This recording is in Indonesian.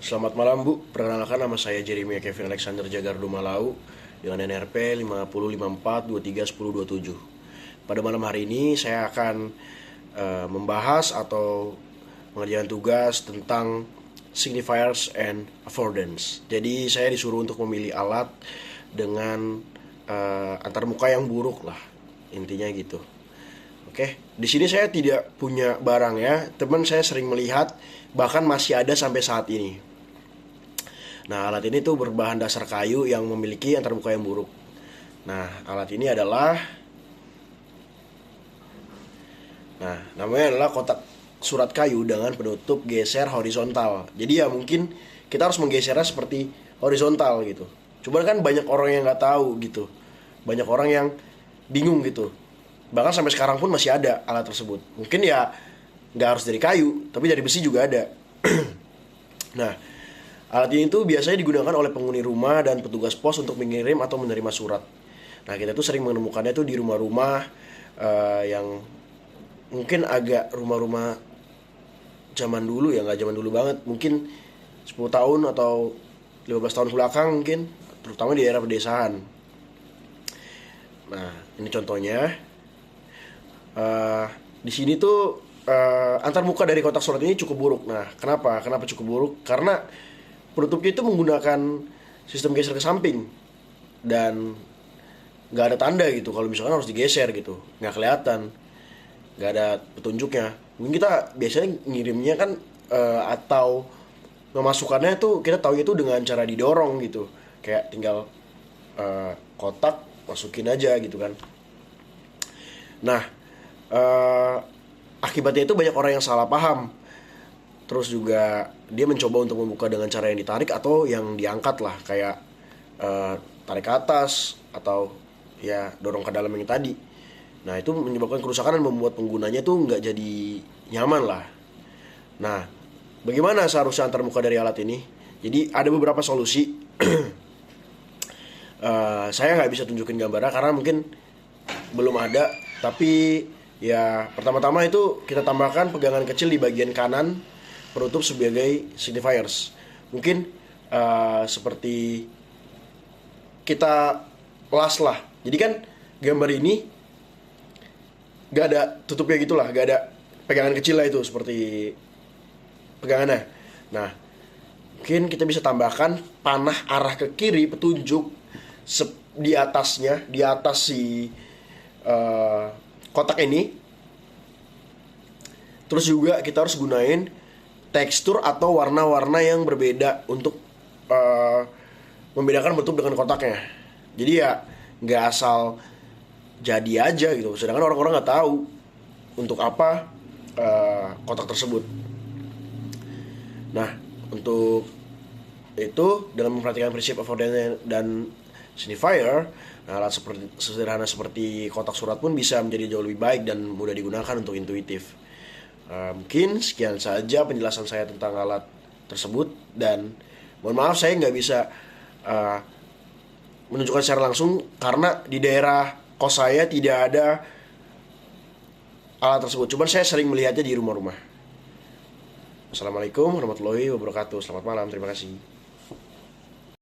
Selamat malam Bu, perkenalkan nama saya Jeremy Kevin Alexander Jagardo Malau dengan NRP 5054231027. Pada malam hari ini saya akan membahas atau mengerjakan tugas tentang signifiers and affordance. Jadi saya disuruh untuk memilih alat dengan antarmuka yang buruk lah, intinya gitu. Oke, di sini saya tidak punya barang ya, teman saya sering melihat, bahkan masih ada sampai saat ini. Nah, alat ini tuh berbahan dasar kayu yang memiliki antarmuka yang buruk. Nah, alat ini adalah, namanya adalah kotak surat kayu dengan penutup geser horizontal. Jadi ya mungkin kita harus menggesernya seperti horizontal gitu. Coba kan banyak orang yang nggak tahu gitu, banyak orang yang bingung gitu. Bahkan sampai sekarang pun masih ada alat tersebut. Mungkin ya nggak harus dari kayu, tapi dari besi juga ada. Nah, alat ini tuh biasanya digunakan oleh penghuni rumah dan petugas pos untuk mengirim atau menerima surat. Nah, kita tuh sering menemukannya tuh di rumah-rumah yang mungkin agak rumah-rumah zaman dulu ya, nggak zaman dulu banget. Mungkin 10 tahun atau 15 tahun belakang mungkin, terutama di daerah pedesaan. Nah, ini contohnya. Di sini tuh antar muka dari kotak surat ini cukup buruk. Nah, kenapa? Kenapa cukup buruk? Karena penutupnya itu menggunakan sistem geser ke samping dan nggak ada tanda gitu. Kalau misalkan harus digeser gitu, nggak kelihatan, nggak ada petunjuknya. Mungkin kita biasanya ngirimnya kan atau memasukkannya tuh kita tahu itu dengan cara didorong gitu, kayak tinggal kotak masukin aja gitu kan. Nah, akibatnya itu banyak orang yang salah paham. Terus juga dia mencoba untuk membuka dengan cara yang ditarik atau yang diangkat lah, kayak tarik ke atas atau ya dorong ke dalam yang tadi. Nah, itu menyebabkan kerusakan dan membuat penggunanya tuh nggak jadi nyaman lah. Nah, bagaimana seharusnya antar muka dari alat ini? Jadi ada beberapa solusi. Saya nggak bisa tunjukin gambarnya karena mungkin belum ada, tapi ya pertama-tama itu kita tambahkan pegangan kecil di bagian kanan penutup sebagai signifiers. Mungkin seperti kita las lah. Jadi kan gambar ini gak ada tutupnya gitulah, gak ada pegangan kecil lah itu seperti pegangannya. Nah, mungkin kita bisa tambahkan panah arah ke kiri petunjuk di atasnya, di atas si kotak ini. Terus juga kita harus gunain tekstur atau warna-warna yang berbeda untuk membedakan bentuk dengan kotaknya. Jadi ya nggak asal jadi aja gitu. Sedangkan orang-orang nggak tahu untuk apa kotak tersebut. Nah, untuk itu dalam memperhatikan prinsip affordance dan signifier, nah, alat sederhana seperti kotak surat pun bisa menjadi jauh lebih baik dan mudah digunakan untuk intuitif. Mungkin sekian saja penjelasan saya tentang alat tersebut, dan mohon maaf saya nggak bisa menunjukkan secara langsung karena di daerah kos saya tidak ada alat tersebut. Cuman saya sering melihatnya di rumah-rumah. Assalamualaikum warahmatullahi wabarakatuh. Selamat malam, terima kasih.